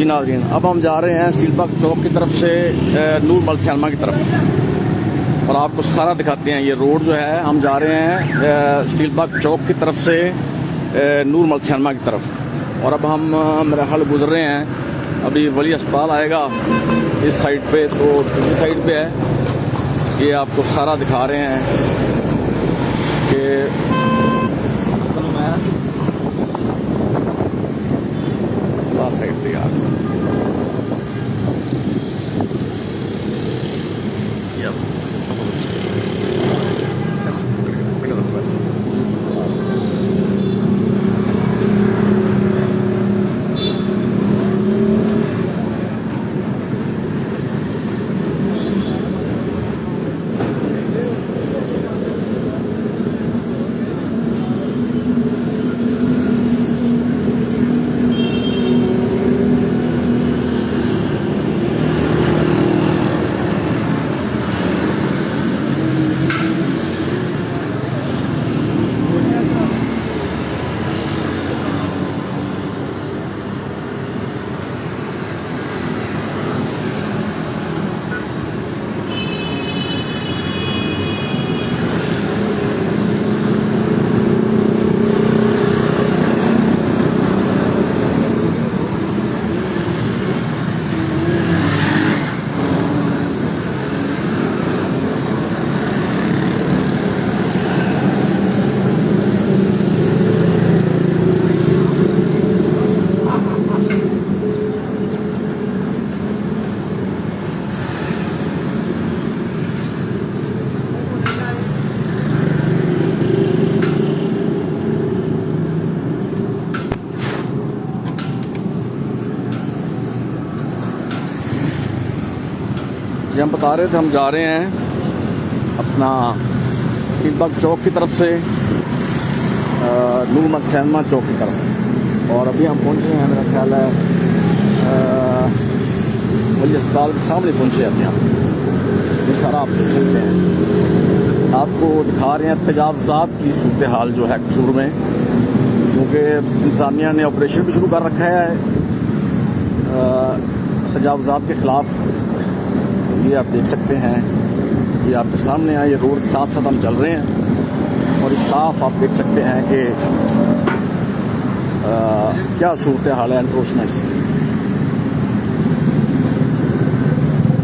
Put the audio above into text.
जी नाज़रीन, अब हम जा रहे हैं स्टील बाग चौक की तरफ से नूर मल सिनेमा की तरफ, और आपको सारा दिखाते हैं। ये रोड जो है, हम जा रहे हैं स्टील बाग चौक की तरफ से नूर मल सिनेमा की तरफ। और अब हम मेरा ख्याल गुजर रहे हैं, अभी वली अस्पताल आएगा इस साइड पे, तो दूसरी साइड पे है। ये आपको सारा दिखा रहे हैं कि साइड पे यार हम बता रहे थे, हम जा रहे हैं अपना स्टील बाग चौक की तरफ से नूर मल सिनेमा चौक की तरफ। और अभी हम पहुंचे हैं, मेरा ख्याल है वली अस्पताल के सामने पहुंचे अभी हम। ये सारा आप देख सकते हैं, आपको दिखा रहे हैं तजावज़ात की सूरत हाल जो है कसूर में, क्योंकि इंतज़ामिया ने ऑपरेशन भी शुरू कर रखा है तजावज़ात के ख़िलाफ़। ये आप देख सकते हैं, ये आपके सामने है। ये रोड के साथ साथ हम चल रहे हैं और इस साफ आप देख सकते हैं कि क्या सूरत हाल है एनक्रोचमेंट से।